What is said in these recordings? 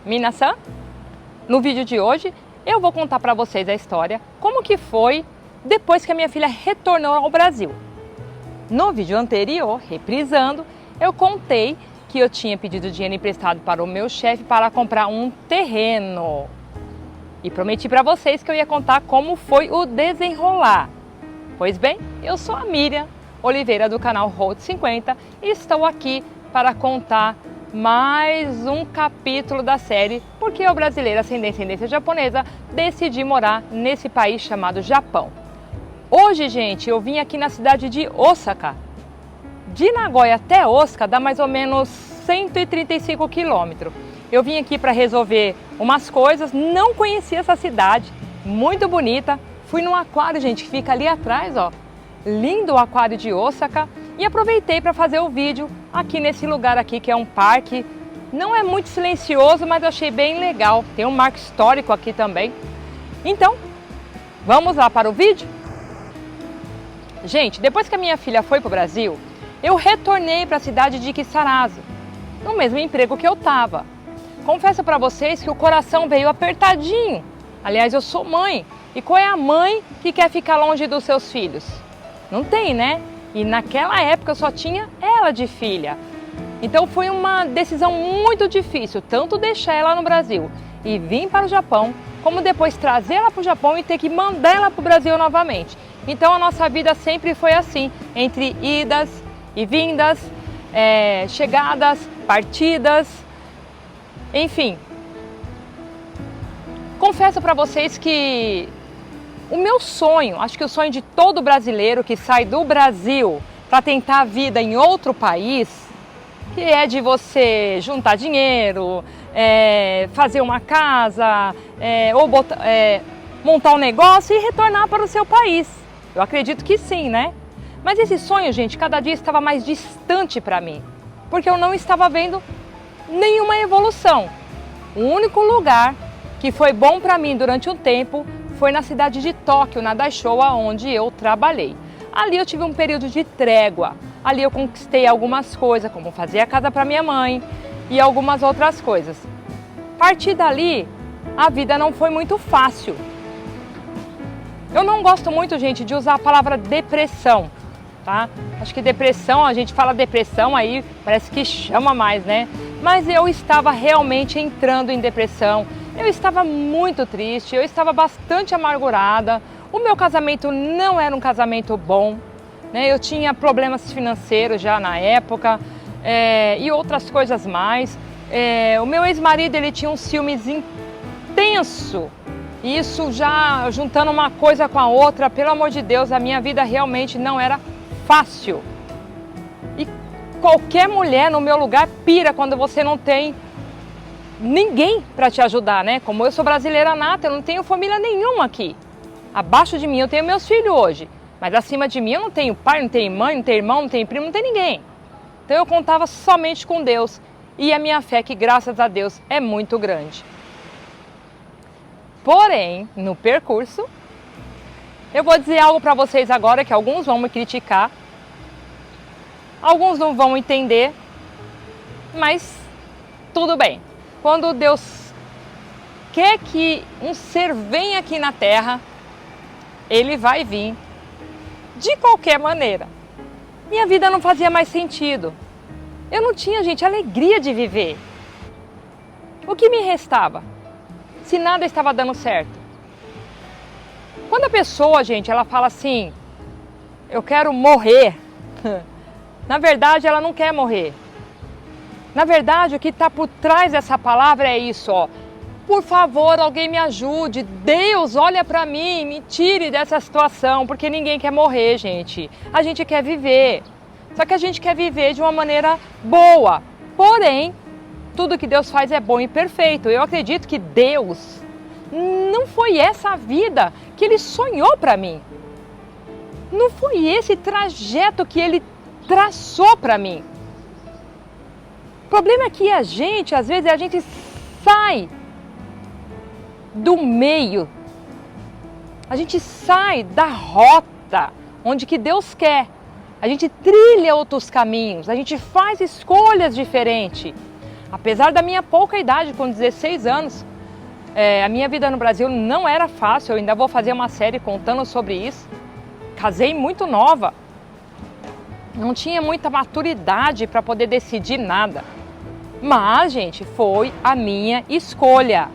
Minasan, no vídeo de hoje eu vou contar para vocês a história, como que foi depois que a minha filha retornou ao Brasil. No vídeo anterior, reprisando, eu contei que eu tinha pedido dinheiro emprestado para o meu chefe para comprar um terreno. E prometi para vocês que eu ia contar como foi o desenrolar. Pois bem, eu sou a Miriam Oliveira do canal Road 50 e estou aqui para contar mais um capítulo da série Porque eu, brasileira sem descendência japonesa, decidi morar nesse país chamado Japão. Hoje, gente, eu vim aqui na cidade de Osaka. De Nagoya até Osaka dá mais ou menos 135 quilômetros. Eu vim aqui para resolver umas coisas, não conhecia essa cidade, muito bonita. Fui num aquário, gente, que fica ali atrás, ó. Lindo o aquário de Osaka. E aproveitei para fazer o vídeo aqui nesse lugar aqui, que é um parque. Não é muito silencioso, mas eu achei bem legal. Tem um marco histórico aqui também. Então, vamos lá para o vídeo? Gente, depois que a minha filha foi para o Brasil, eu retornei para a cidade de Kisarazu, no mesmo emprego que eu estava. Confesso para vocês que o coração veio apertadinho. Aliás, eu sou mãe. E qual é a mãe que quer ficar longe dos seus filhos? Não tem, né? E naquela época eu só tinha ela de filha. Então foi uma decisão muito difícil, tanto deixar ela no Brasil e vir para o Japão, como depois trazer ela para o Japão e ter que mandar ela para o Brasil novamente. Então a nossa vida sempre foi assim, entre idas e vindas, chegadas, partidas, enfim. Confesso para vocês que o meu sonho, acho que o sonho de todo brasileiro que sai do Brasil para tentar a vida em outro país, que é de você juntar dinheiro, fazer uma casa, ou montar um negócio e retornar para o seu país. Eu acredito que sim, né? Mas esse sonho, gente, cada dia estava mais distante para mim, porque eu não estava vendo nenhuma evolução. O único lugar que foi bom para mim durante um tempo foi na cidade de Tóquio, na Daishowa, onde eu trabalhei. Ali eu tive um período de trégua. Ali eu conquistei algumas coisas, como fazer a casa para minha mãe e algumas outras coisas. A partir dali, a vida não foi muito fácil. Eu não gosto muito, gente, de usar a palavra depressão, tá? Acho que depressão, a gente fala depressão aí, parece que chama mais, né? Mas eu estava realmente entrando em depressão. Eu estava muito triste, eu estava bastante amargurada. O meu casamento não era um casamento bom, né? Eu tinha problemas financeiros já na época e outras coisas mais. O meu ex-marido, ele tinha um ciúmes intenso. Isso já juntando uma coisa com a outra, pelo amor de Deus, a minha vida realmente não era fácil. E qualquer mulher no meu lugar pira quando você não tem ninguém para te ajudar, né? Como eu sou brasileira nata, eu não tenho família nenhuma aqui. Abaixo de mim eu tenho meus filhos hoje, mas acima de mim eu não tenho pai, não tenho mãe, não tenho irmão, não tenho primo, não tenho ninguém. Então eu contava somente com Deus e a minha fé, que graças a Deus é muito grande. Porém, no percurso, eu vou dizer algo para vocês agora que alguns vão me criticar, alguns não vão entender, mas tudo bem. Quando Deus quer que um ser venha aqui na Terra, ele vai vir de qualquer maneira. Minha vida não fazia mais sentido. Eu não tinha, gente, alegria de viver. O que me restava? Se nada estava dando certo. Quando a pessoa, gente, ela fala assim, eu quero morrer, na verdade ela não quer morrer. Na verdade, o que está por trás dessa palavra é isso, ó. Por favor, alguém me ajude. Deus, olha para mim, me tire dessa situação, porque ninguém quer morrer, gente. A gente quer viver. Só que a gente quer viver de uma maneira boa. Porém, tudo que Deus faz é bom e perfeito. Eu acredito que Deus não foi essa a vida que Ele sonhou para mim. Não foi esse trajeto que Ele traçou para mim. O problema é que às vezes, a gente sai do meio. A gente sai da rota onde que Deus quer. A gente trilha outros caminhos, a gente faz escolhas diferentes. Apesar da minha pouca idade, com 16 anos, a minha vida no Brasil não era fácil. Eu ainda vou fazer uma série contando sobre isso. Casei muito nova. Não tinha muita maturidade para poder decidir nada. Mas, gente, foi a minha escolha.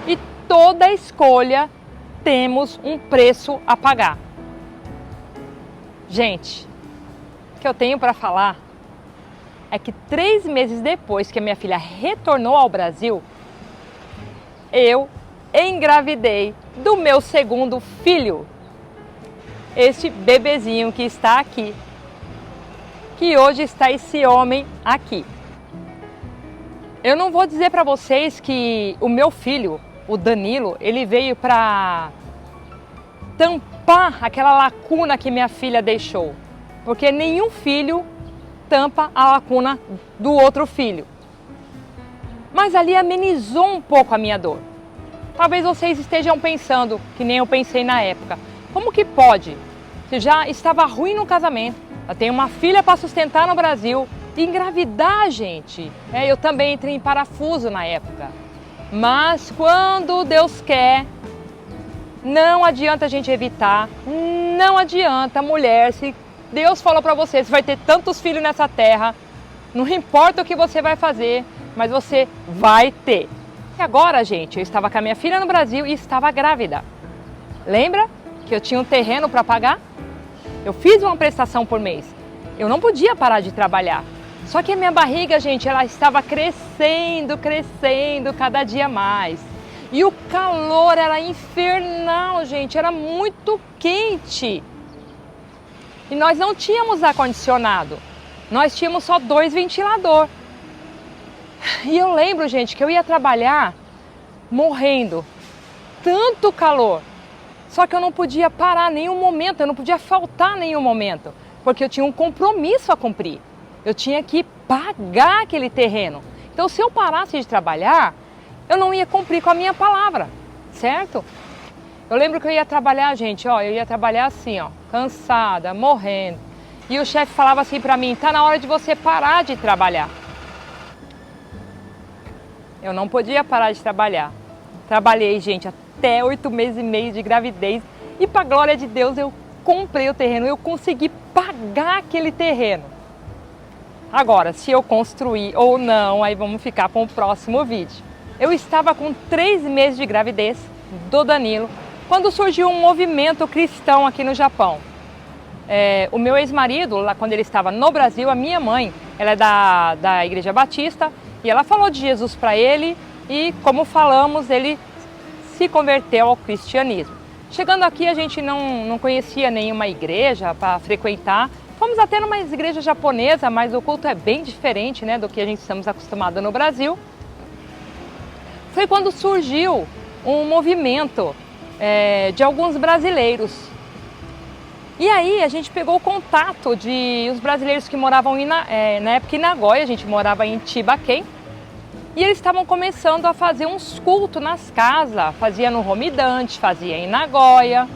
E toda escolha temos um preço a pagar. Gente, o que eu tenho para falar é que 3 meses depois que a minha filha retornou ao Brasil, eu engravidei do meu segundo filho. Este bebezinho que está aqui. Que hoje está esse homem aqui. Eu não vou dizer para vocês que o meu filho, o Danilo, ele veio para tampar aquela lacuna que minha filha deixou. Porque nenhum filho tampa a lacuna do outro filho. Mas ali amenizou um pouco a minha dor. Talvez vocês estejam pensando, que nem eu pensei na época, como que pode? Você já estava ruim no casamento, já tem uma filha para sustentar no Brasil, e engravidar, gente. Eu também entrei em parafuso na época. Mas quando Deus quer, não adianta a gente evitar, não adianta, mulher, se Deus falou para você vai ter tantos filhos nessa terra, não importa o que você vai fazer, mas você vai ter. E agora, gente, eu estava com a minha filha no Brasil e estava grávida. Lembra que eu tinha um terreno para pagar? Eu fiz uma prestação por mês. Eu não podia parar de trabalhar. Só que a minha barriga, gente, ela estava crescendo, crescendo cada dia mais. E o calor era infernal, gente, era muito quente. E nós não tínhamos ar-condicionado, nós tínhamos só 2 ventiladores. E eu lembro, gente, que eu ia trabalhar morrendo, tanto calor. Só que eu não podia parar nenhum momento, eu não podia faltar nenhum momento, porque eu tinha um compromisso a cumprir. Eu tinha que pagar aquele terreno. Então, se eu parasse de trabalhar, eu não ia cumprir com a minha palavra, certo? Eu lembro que eu ia trabalhar, gente, eu ia trabalhar assim, cansada, morrendo. E o chefe falava assim pra mim, tá na hora de você parar de trabalhar. Eu não podia parar de trabalhar. Trabalhei, gente, até 8 meses e meio de gravidez. E pra glória de Deus, eu comprei o terreno, eu consegui pagar aquele terreno. Agora, se eu construir ou não, aí vamos ficar para o próximo vídeo. Eu estava com 3 meses de gravidez do Danilo, quando surgiu um movimento cristão aqui no Japão. O meu ex-marido, lá quando ele estava no Brasil, a minha mãe, ela é da Igreja Batista, e ela falou de Jesus para ele, e como falamos, ele se converteu ao cristianismo. Chegando aqui, a gente não conhecia nenhuma igreja para frequentar. Fomos até numa igreja japonesa, mas o culto é bem diferente, né, do que a gente estamos acostumados no Brasil. Foi quando surgiu um movimento de alguns brasileiros. E aí a gente pegou o contato de os brasileiros que moravam na época em Nagoya, a gente morava em Chiba Ken. E eles estavam começando a fazer uns cultos nas casas, fazia no Homidante, fazia em Nagoya.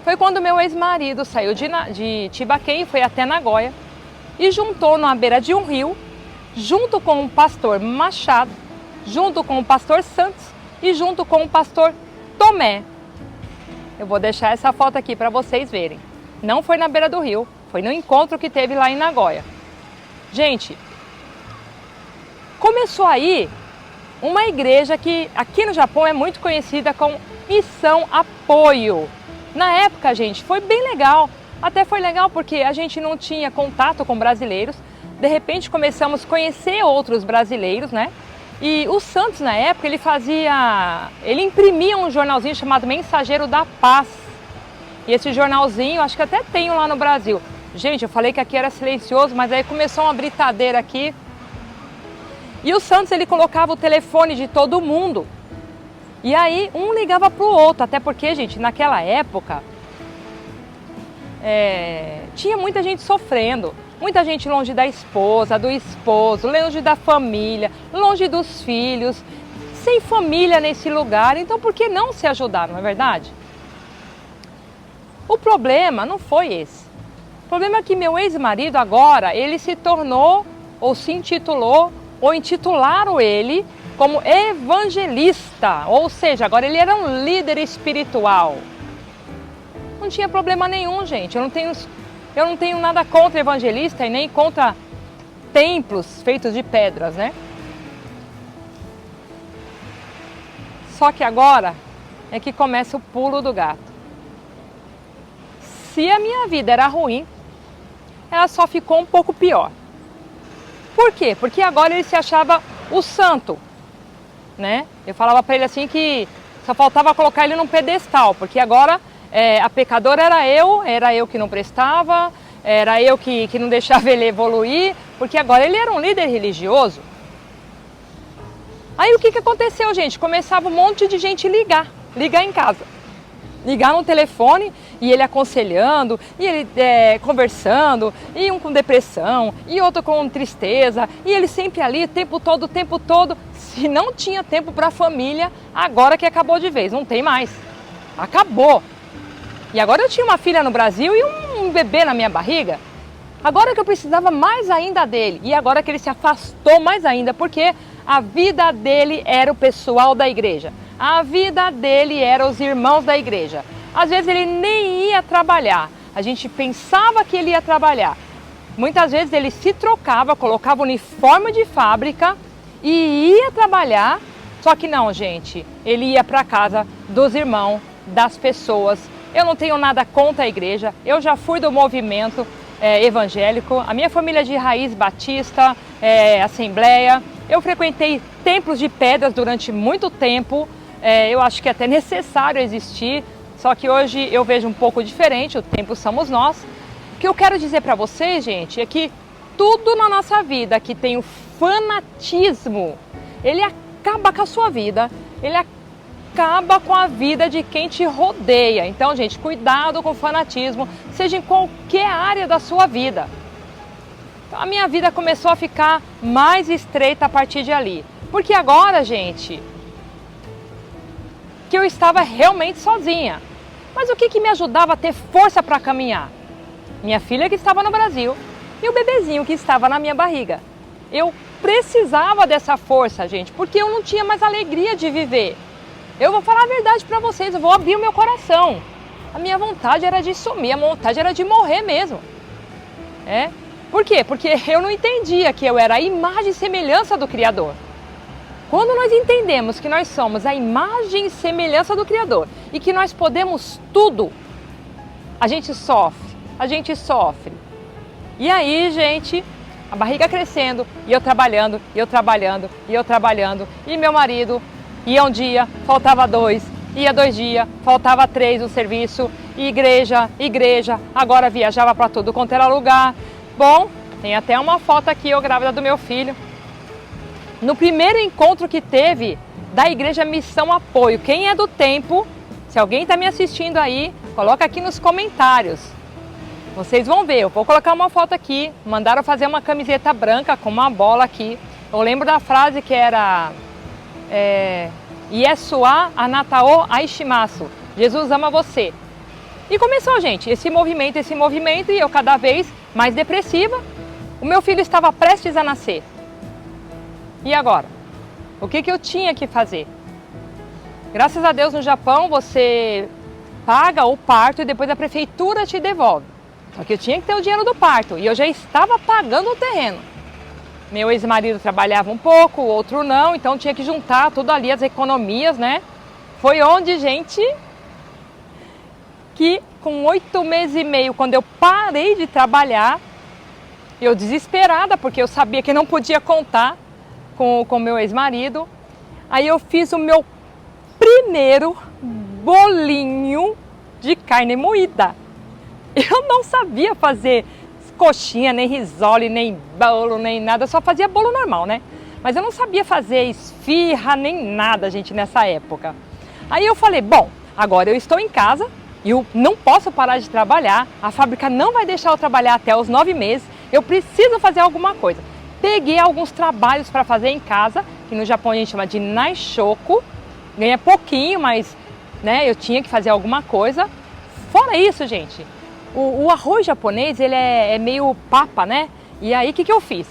Foi quando meu ex-marido saiu de Chiba Ken e foi até Nagoya e juntou na beira de um rio, junto com o pastor Machado, junto com o pastor Santos e junto com o pastor Tomé. Eu vou deixar essa foto aqui para vocês verem. Não foi na beira do rio, foi no encontro que teve lá em Nagoya. Gente, começou aí uma igreja que aqui no Japão é muito conhecida como Missão Apoio. Na época, gente, foi bem legal. Até foi legal porque a gente não tinha contato com brasileiros. De repente começamos a conhecer outros brasileiros, né? E o Santos, na época, ele imprimia um jornalzinho chamado Mensageiro da Paz. E esse jornalzinho, acho que até tenho lá no Brasil. Gente, eu falei que aqui era silencioso, mas aí começou uma britadeira aqui. E o Santos, ele colocava o telefone de todo mundo. E aí, um ligava para o outro, até porque, gente, naquela época, tinha muita gente sofrendo. Muita gente longe da esposa, do esposo, longe da família, longe dos filhos, sem família nesse lugar. Então, por que não se ajudar, não é verdade? O problema não foi esse. O problema é que meu ex-marido agora, ele se tornou ou se intitulou, ou intitularam ele como evangelista, ou seja, agora ele era um líder espiritual. Não tinha problema nenhum, gente. Eu não tenho nada contra evangelista e nem contra templos feitos de pedras, né? Só que agora é que começa o pulo do gato. Se a minha vida era ruim, ela só ficou um pouco pior. Por quê? Porque agora ele se achava o santo, né? Eu falava para ele assim que só faltava colocar ele num pedestal, porque agora a pecadora era eu que não prestava, era eu que não deixava ele evoluir, porque agora ele era um líder religioso. Aí o que aconteceu, gente? Começava um monte de gente ligar em casa. Ligar no telefone e ele aconselhando, e ele conversando, e um com depressão, e outro com tristeza, e ele sempre ali o tempo todo. Se não tinha tempo para a família, agora que acabou de vez, não tem mais. Acabou. E agora eu tinha uma filha no Brasil e um bebê na minha barriga. Agora que eu precisava mais ainda dele, e agora que ele se afastou mais ainda, porque a vida dele era o pessoal da igreja. A vida dele era os irmãos da igreja. Às vezes ele nem ia trabalhar. A gente pensava que ele ia trabalhar. Muitas vezes ele se trocava, colocava o uniforme de fábrica e ia trabalhar. Só que não, gente. Ele ia para casa dos irmãos, das pessoas. Eu não tenho nada contra a igreja. Eu já fui do movimento evangélico. A minha família é de raiz batista, assembleia. Eu frequentei templos de pedras durante muito tempo. Eu acho que é até necessário existir, só que hoje eu vejo um pouco diferente, o templo somos nós. O que eu quero dizer para vocês, gente, é que tudo na nossa vida que tem o fanatismo, ele acaba com a sua vida, ele acaba com a vida de quem te rodeia. Então, gente, cuidado com o fanatismo, seja em qualquer área da sua vida. Então, a minha vida começou a ficar mais estreita a partir de ali. Porque agora, gente, que eu estava realmente sozinha. Mas o que me ajudava a ter força para caminhar? Minha filha que estava no Brasil e o bebezinho que estava na minha barriga. Eu precisava dessa força, gente, porque eu não tinha mais alegria de viver. Eu vou falar a verdade para vocês, eu vou abrir o meu coração. A minha vontade era de sumir, a vontade era de morrer mesmo. Por quê? Porque eu não entendia que eu era a imagem e semelhança do Criador. Quando nós entendemos que nós somos a imagem e semelhança do Criador e que nós podemos tudo, a gente sofre. E aí, gente, a barriga crescendo, e eu trabalhando, e meu marido ia um dia, faltava 2, ia 2 dias, faltava 3 no serviço, e igreja, agora viajava para tudo quanto era lugar. Bom, tem até uma foto aqui, eu grávida do meu filho. No primeiro encontro que teve da Igreja Missão Apoio, quem é do tempo, se alguém está me assistindo aí, coloca aqui nos comentários. Vocês vão ver, eu vou colocar uma foto aqui, mandaram fazer uma camiseta branca com uma bola aqui. Eu lembro da frase que era Yeshua Anatao Aishimasu, Jesus ama você. E começou, gente, esse movimento, e eu cada vez mais depressiva. O meu filho estava prestes a nascer. E agora? O que eu tinha que fazer? Graças a Deus no Japão você paga o parto e depois a prefeitura te devolve. Só que eu tinha que ter o dinheiro do parto e eu já estava pagando o terreno. Meu ex-marido trabalhava um pouco, o outro não, então tinha que juntar tudo ali, as economias, né? Foi onde, gente, que com 8 meses e meio, quando eu parei de trabalhar, eu desesperada, porque eu sabia que não podia contar com meu ex-marido. Aí eu fiz o meu primeiro bolinho de carne moída. Eu não sabia fazer coxinha, nem risole, nem bolo, nem nada. Eu só fazia bolo normal, né? Mas eu não sabia fazer esfirra, nem nada, gente, nessa época. Aí eu falei, bom, agora eu estou em casa, eu não posso parar de trabalhar, a fábrica não vai deixar eu trabalhar até os 9 meses, eu preciso fazer alguma coisa. Peguei alguns trabalhos para fazer em casa, que no Japão a gente chama de naishoku, ganha pouquinho, mas né, eu tinha que fazer alguma coisa. Fora isso, gente, o arroz japonês ele é meio papa, né? E aí o que eu fiz?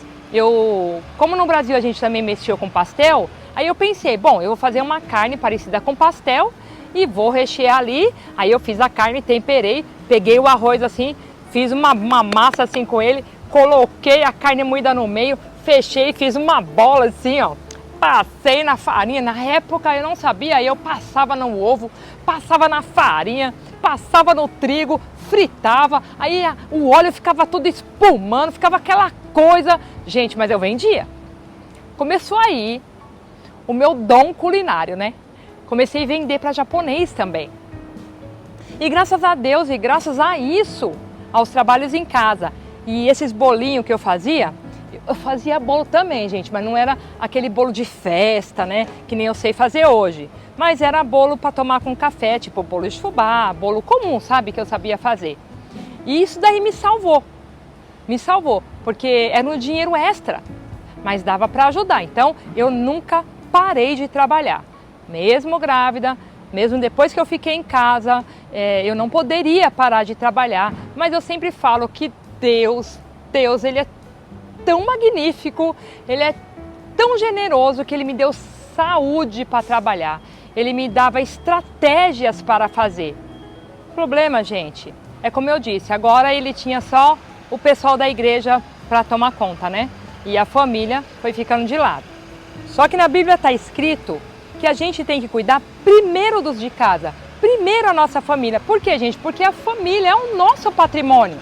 como no Brasil a gente também mexeu com pastel, aí eu pensei, bom, eu vou fazer uma carne parecida com pastel e vou rechear ali. Aí eu fiz a carne, temperei, peguei o arroz assim, fiz uma massa assim com ele, coloquei a carne moída no meio, fechei, fiz uma bola assim, ó. Passei na farinha, na época eu não sabia, aí eu passava no ovo, passava na farinha, passava no trigo, fritava, aí o óleo ficava tudo espumando, ficava aquela coisa. Gente, mas eu vendia. Começou aí o meu dom culinário, né? Comecei a vender para japonês também. E graças a Deus e graças a isso, aos trabalhos em casa e esses bolinhos que eu fazia bolo também, gente, mas não era aquele bolo de festa, né? Que nem eu sei fazer hoje. Mas era bolo para tomar com café, tipo bolo de fubá, bolo comum, sabe? Que eu sabia fazer. E isso daí me salvou. Me salvou, porque era um dinheiro extra, mas dava para ajudar. Então eu nunca parei de trabalhar. Mesmo grávida, mesmo depois que eu fiquei em casa, eu não poderia parar de trabalhar. Mas eu sempre falo que Deus, Ele é tão magnífico, Ele é tão generoso que Ele me deu saúde para trabalhar. Ele me dava estratégias para fazer. O problema, gente, é como eu disse, agora Ele tinha só o pessoal da igreja para tomar conta, né? E a família foi ficando de lado. Só que na Bíblia está escrito que a gente tem que cuidar primeiro dos de casa, primeiro a nossa família. Por quê, gente? Porque a família é o nosso patrimônio.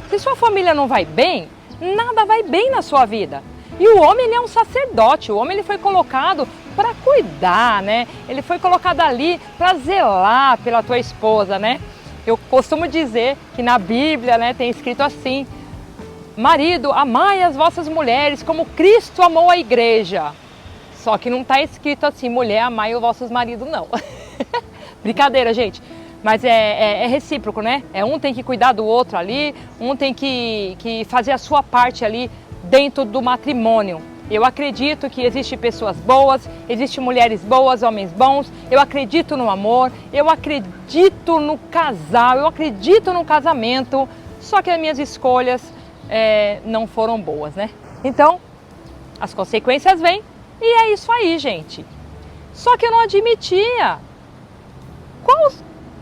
Se sua família não vai bem, nada vai bem na sua vida. E o homem, ele é um sacerdote, o homem ele foi colocado para cuidar, né? Ele foi colocado ali para zelar pela tua esposa, né? Eu costumo dizer que na Bíblia, né, tem escrito assim: marido, amai as vossas mulheres como Cristo amou a igreja. Só que não está escrito assim, mulher, amai os vossos maridos, não. Brincadeira, gente. Mas é recíproco, né? Um tem que cuidar do outro ali, um tem que fazer a sua parte ali dentro do matrimônio. Eu acredito que existem pessoas boas, existem mulheres boas, homens bons. Eu acredito no amor, eu acredito no casal, eu acredito no casamento. Só que as minhas escolhas não foram boas, né? Então, as consequências vêm e é isso aí, gente. Só que eu não admitia.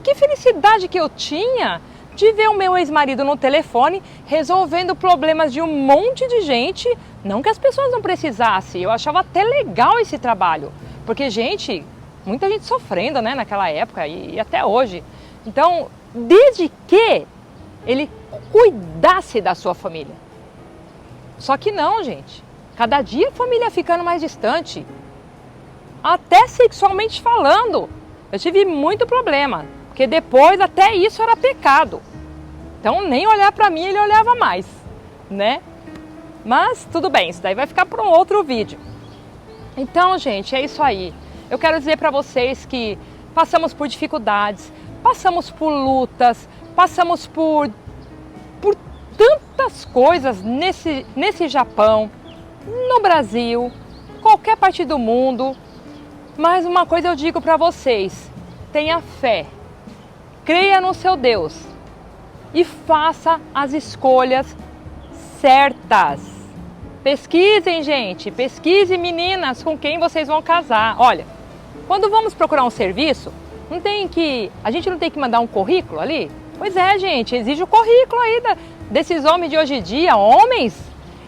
Que felicidade que eu tinha de ver o meu ex-marido no telefone resolvendo problemas de um monte de gente. Não que as pessoas não precisassem, eu achava até legal esse trabalho. Porque, gente, muita gente sofrendo, né, naquela época e até hoje. Então, desde que ele cuidasse da sua família. Só que não, gente. Cada dia a família ficando mais distante. Até sexualmente falando. Eu tive muito problema. Porque depois até isso era pecado. Então nem olhar para mim ele olhava mais, né? Mas tudo bem, isso daí vai ficar para um outro vídeo. Então, gente, é isso aí. Eu quero dizer para vocês que passamos por dificuldades, passamos por lutas, passamos por tantas coisas nesse Japão, no Brasil, qualquer parte do mundo. Mas uma coisa eu digo para vocês, tenha fé. Creia no seu Deus e faça as escolhas certas. Pesquisem, gente, pesquisem, meninas, com quem vocês vão casar. Olha, quando vamos procurar um serviço, a gente não tem que mandar um currículo ali? Pois é, gente, exige o currículo aí desses homens de hoje em dia, homens,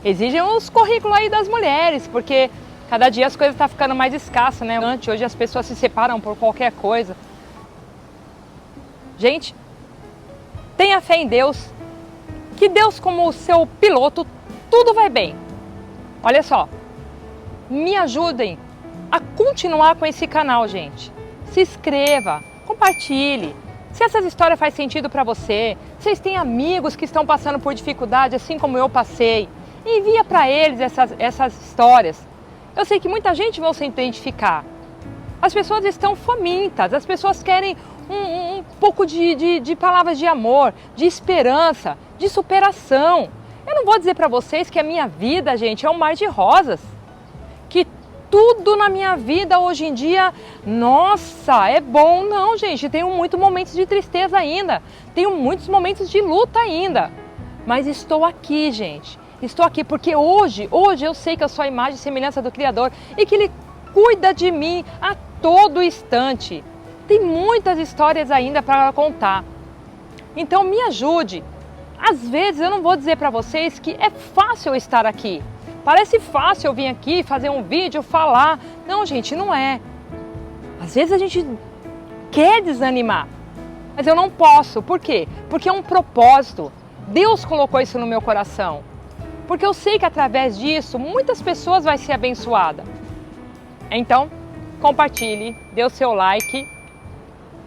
exigem os currículos aí das mulheres, porque cada dia as coisas estão ficando mais escassas, né? Hoje as pessoas se separam por qualquer coisa. Gente, tenha fé em Deus, que Deus como o seu piloto, tudo vai bem. Olha só, me ajudem a continuar com esse canal, gente. Se inscreva, compartilhe. Se essas histórias fazem sentido para você, vocês têm amigos que estão passando por dificuldade, assim como eu passei, envia para eles essas histórias. Eu sei que muita gente vai se identificar. As pessoas estão famintas, as pessoas querem um pouco de palavras de amor, de esperança, de superação. Eu não vou dizer para vocês que a minha vida, gente, é um mar de rosas. Que tudo na minha vida hoje em dia, nossa, é bom. Não, gente, tenho muitos momentos de tristeza ainda. Tenho muitos momentos de luta ainda. Mas estou aqui, gente. Estou aqui porque hoje eu sei que eu sou a imagem e semelhança do Criador e que Ele cuida de mim a todo instante. Tem muitas histórias ainda para contar. Então me ajude. Às vezes eu não vou dizer para vocês que é fácil estar aqui. Parece fácil eu vir aqui, fazer um vídeo, falar. Não, gente, não é. Às vezes a gente quer desanimar, mas eu não posso. Por quê? Porque é um propósito. Deus colocou isso no meu coração. Porque eu sei que através disso, muitas pessoas vão ser abençoadas. Então, compartilhe, dê o seu like,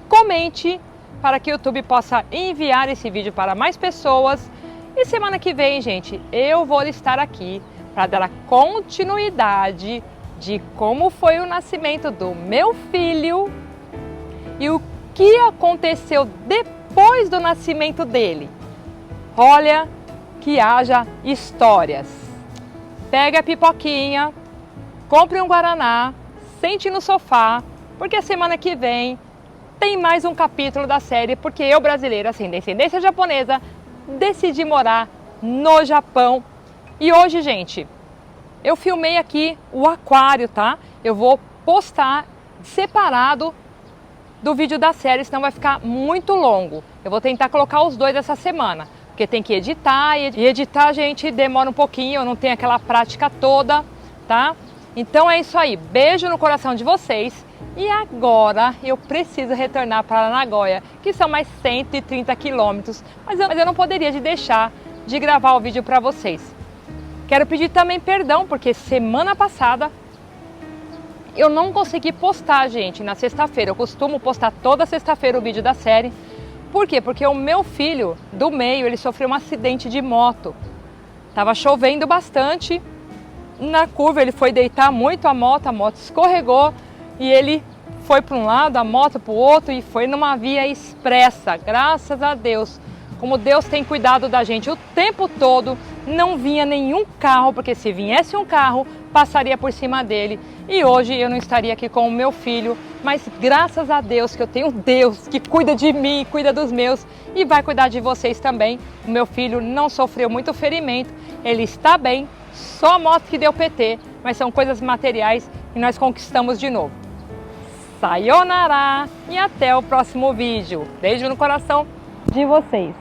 comente para que o YouTube possa enviar esse vídeo para mais pessoas. E semana que vem, gente, eu vou estar aqui para dar a continuidade de como foi o nascimento do meu filho e o que aconteceu depois do nascimento dele. Olha, que haja histórias. Pega a pipoquinha, compre um guaraná, sente no sofá, porque a semana que vem tem mais um capítulo da série, porque eu, brasileira, sem descendência japonesa, decidi morar no Japão. E hoje, gente, eu filmei aqui o aquário, tá? Eu vou postar separado do vídeo da série, senão vai ficar muito longo. Eu vou tentar colocar os dois essa semana, porque tem que editar, e editar, gente, demora um pouquinho, eu não tenho aquela prática toda, tá? Então é isso aí, beijo no coração de vocês. E agora eu preciso retornar para Nagoya, que são mais 130 quilômetros, mas eu não poderia deixar de gravar o vídeo para vocês. Quero pedir também perdão, porque semana passada eu não consegui postar, gente, na sexta-feira. Eu costumo postar toda sexta-feira o vídeo da série. Por quê? Porque o meu filho do meio, ele sofreu um acidente de moto. Tava chovendo bastante. Na curva ele foi deitar muito a moto escorregou e ele foi para um lado, a moto para o outro e foi numa via expressa. Graças a Deus, como Deus tem cuidado da gente o tempo todo, não vinha nenhum carro, porque se viesse um carro, passaria por cima dele. E hoje eu não estaria aqui com o meu filho, mas graças a Deus que eu tenho Deus que cuida de mim, cuida dos meus e vai cuidar de vocês também. O meu filho não sofreu muito ferimento, ele está bem, só a moto que deu PT, mas são coisas materiais e nós conquistamos de novo. Sayonara e até o próximo vídeo. Beijo no coração de vocês.